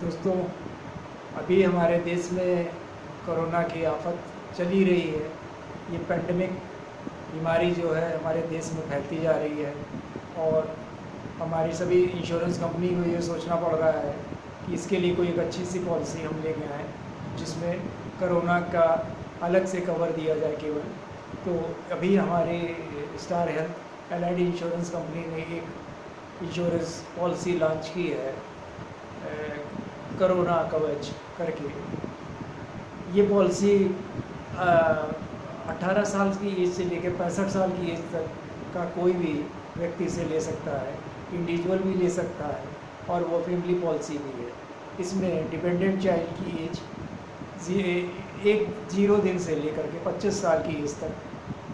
दोस्तों, अभी हमारे देश में कोरोना की आफत चली रही है। ये पैंडेमिक बीमारी जो है हमारे देश में फैलती जा रही है और हमारी सभी इंश्योरेंस कंपनी को ये सोचना पड़ रहा है कि इसके लिए कोई एक अच्छी सी पॉलिसी हम लेके आएँ जिसमें कोरोना का अलग से कवर दिया जाए केवल। तो अभी हमारे star health L insurance company ने एक इंश्योरेंस पॉलिसी लॉन्च की है, करोना कवच करके। ये पॉलिसी 18 साल की एज से लेकर 65 साल की एज तक का कोई भी व्यक्ति इसे ले सकता है, इंडिविजुअल भी ले सकता है और वो फैमिली पॉलिसी भी है। इसमें डिपेंडेंट चाइल्ड की एज 0 दिन से लेकर के 25 साल की एज तक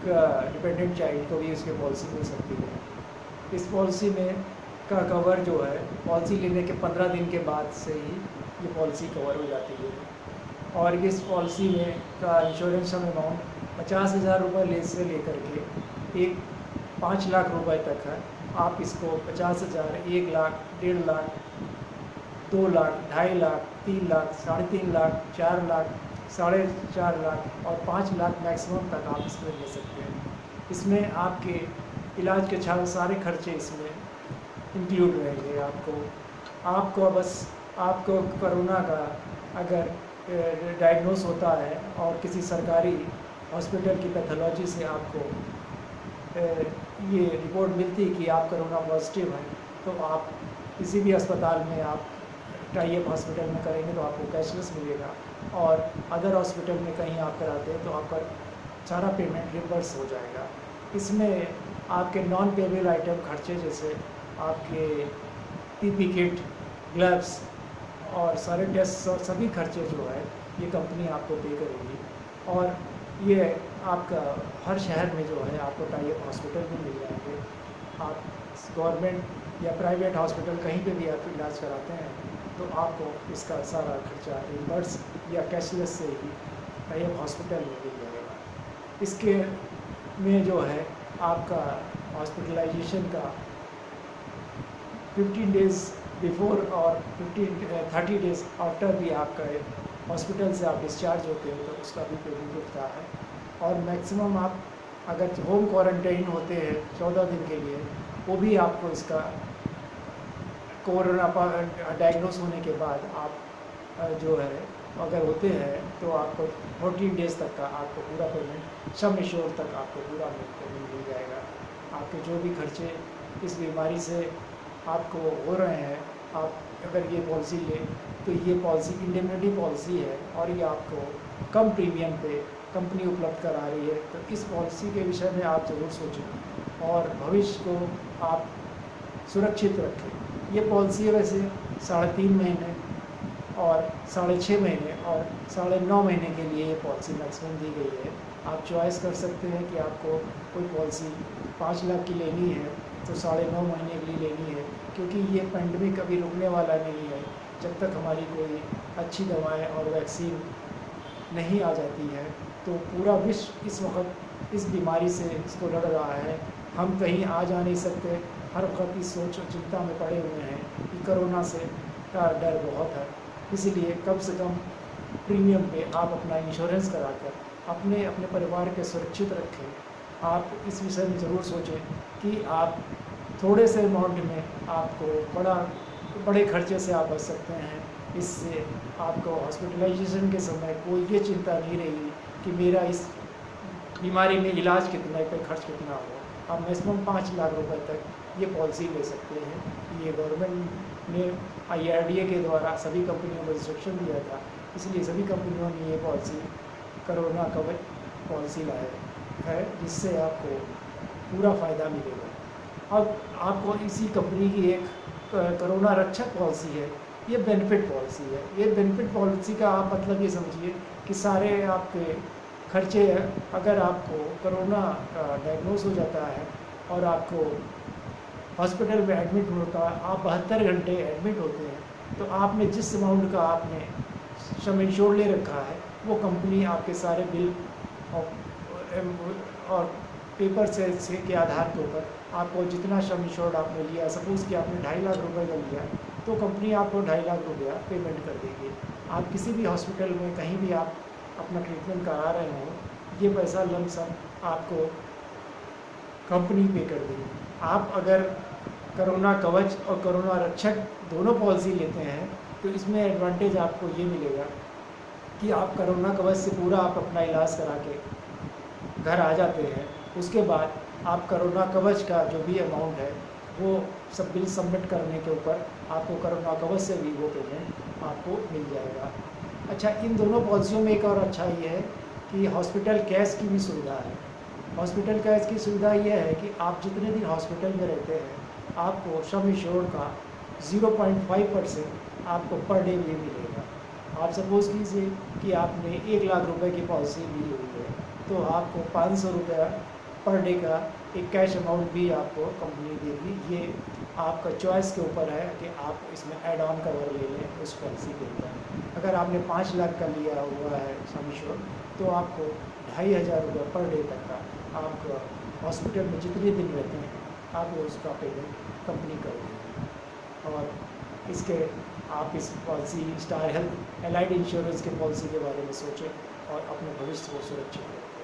का डिपेंडेंट चाइल्ड को भी इसके पॉलिसी मिल सकती है। इस पॉलिसी में का कवर जो है पॉलिसी लेने के 15 दिन के बाद से ही ये पॉलिसी कवर हो जाती है। और इस पॉलिसी में का इंश्योरेंस सम अमाउंट 50,000 रुपये से लेकर के 5 लाख रुपए तक है। आप इसको 50,000, 1 लाख, 1.5 लाख, 2 लाख, 2.5 लाख, 3 लाख, 3.5 लाख, 4 लाख, 4.5 लाख और 5 लाख मैक्सिमम तक आप इसमें ले सकते हैं। इसमें आपके इलाज के सारे खर्चे इसमें इंक्लूड रहेंगे। आपको बस आपको कोरोना का अगर डायग्नोस होता है और किसी सरकारी हॉस्पिटल की पैथोलॉजी से आपको ये रिपोर्ट मिलती है कि आप कोरोना पॉजिटिव हैं, तो आप किसी भी अस्पताल में आप टाई अप हॉस्पिटल में करेंगे तो आपको कैशलेस मिलेगा और अदर हॉस्पिटल में कहीं आप कराते हैं तो आपका सारा पेमेंट रिवर्स हो जाएगा। इसमें आपके नॉन पेबल आइटम खर्चे जैसे आपके पीपी किट, ग्लव्स और सारे टेस्ट और सभी खर्चे जो है ये कंपनी आपको पे करेगी। और ये आपका हर शहर में जो है आपको टाई अप हॉस्पिटल भी मिल जाएंगे। आप गवर्नमेंट या प्राइवेट हॉस्पिटल कहीं पे भी आप इलाज कराते हैं तो आपको इसका सारा खर्चा रिवर्स या कैशलेस से ही टाई अप हॉस्पिटल में मिल जाएगा। इसके में जो है आपका हॉस्पिटलाइजेशन का 15 डेज़ बिफोर और 30 डेज़ आफ्टर भी आपका हॉस्पिटल से आप डिस्चार्ज होते हैं तो उसका भी पेमेंट उठता है। और मैक्सिमम आप अगर होम क्वारंटाइन होते हैं 14 दिन के लिए, वो भी आपको इसका कोरोना डायग्नोस होने के बाद आप जो है अगर होते हैं तो आपको 14 डेज़ तक का आपको पूरा पेमेंट सम एश्योर तक आपको पूरा पेमेंट मिल जाएगा। आपके जो भी खर्चे इस बीमारी से आपको हो रहे हैं, आप अगर ये पॉलिसी लें तो ये पॉलिसी इंडेमनिटी पॉलिसी है और ये आपको कम प्रीमियम पे कंपनी उपलब्ध करा रही है। तो इस पॉलिसी के विषय में आप ज़रूर सोचें और भविष्य को आप सुरक्षित रखें। ये पॉलिसी है वैसे 3.5 महीने और 6.5 महीने और 9.5 महीने के लिए ये पॉलिसी मैक्सिमम दी गई है। आप चॉइस कर सकते हैं कि आपको कोई पॉलिसी 5 लाख की लेनी है तो 9.5 महीने के लिए लेनी है, क्योंकि ये पैंडेमिक अभी रुकने वाला नहीं है। जब तक हमारी कोई अच्छी दवाएं और वैक्सीन नहीं आ जाती है तो पूरा विश्व इस वक्त इस बीमारी से इसको लड़ रहा है। हम कहीं आ जा नहीं सकते, हर वक्त इस सोच और चिंता में पड़े हुए हैं कि कोरोना से का डर बहुत है। इसलिए कम से कम प्रीमियम पे आप अपना इंश्योरेंस कराकर अपने परिवार के सुरक्षित रखें। आप इस विषय में ज़रूर सोचें कि आप थोड़े से अमाउंट में आपको बड़े खर्चे से आप बच सकते हैं। इससे आपको हॉस्पिटलाइजेशन के समय कोई ये चिंता नहीं रहेगी कि मेरा इस बीमारी में इलाज कितना पे खर्च कितना हो। आप मैक्सिमम 5 लाख रुपए तक ये पॉलिसी ले सकते हैं। ये गवर्नमेंट ने IRDA के द्वारा सभी कंपनियों को इंस्ट्रक्शन दिया था, इसलिए सभी कंपनियों ने ये पॉलिसी कोरोना कवच पॉलिसी लाया है जिससे आपको पूरा फ़ायदा मिलेगा। अब आपको इसी कंपनी की एक कोरोना रक्षक पॉलिसी है, ये बेनिफिट पॉलिसी है। ये बेनिफिट पॉलिसी का आप मतलब ये समझिए कि सारे आपके खर्चे अगर आपको कोरोना का डायग्नोस हो जाता है और आपको हॉस्पिटल में एडमिट होता है, आप 72 घंटे एडमिट होते हैं, तो आपने जिस अमाउंट का आपने सम इंश्योर ले रखा है वो कंपनी आपके सारे बिल और पेपर से के आधार के ऊपर आपको जितना सम इंश्योर्ड आपने लिया, सपोज़ कि आपने 2.5 लाख रुपए का लिया तो कंपनी आपको 2.5 लाख रुपया पेमेंट कर देगी। आप किसी भी हॉस्पिटल में कहीं भी आप अपना ट्रीटमेंट करा रहे हो, ये पैसा लमसम आपको कंपनी पे कर देगी। आप अगर कोरोना कवच और कोरोना रक्षक दोनों पॉलिसी लेते हैं तो इसमें एडवांटेज आपको ये मिलेगा कि आप कोरोना कवच से पूरा आप अपना इलाज करा के घर आ जाते हैं। उसके बाद आप कोरोना कवच का जो भी अमाउंट है वो सब बिल सबमिट करने के ऊपर आपको कोरोना कवच से भी वो पेमेंट आपको मिल जाएगा। अच्छा, इन दोनों पॉलिसियों में एक और अच्छा ये है कि हॉस्पिटल कैश की भी सुविधा है। हॉस्पिटल कैश की सुविधा ये है कि आप जितने दिन हॉस्पिटल में रहते हैं आपको सम एश्योर्ड का 0.5% आपको पर डे भी मिलेगा। आप सपोज़ कीजिए कि आपने 1 लाख रुपए की पॉलिसी ली हुई है तो आपको 500 रुपया पर डे का एक कैश अमाउंट भी आपको कंपनी देगी। ये आपका चॉइस के ऊपर है कि आप इसमें ऐड ऑन कवर ले लें उस पॉलिसी के ऊपर। अगर आपने 5 लाख का लिया हुआ है सम एश्योर्ड तो आपको 2,500 रुपये पर डे तक का आप हॉस्पिटल में जितने दिन रहते हैं आपको उसका पेमेंट कंपनी कर देगी। और इसके आप इस policy star health allied insurance के पॉलिसी के बारे में सोचें और अपने भविष्य को सुरक्षित करें।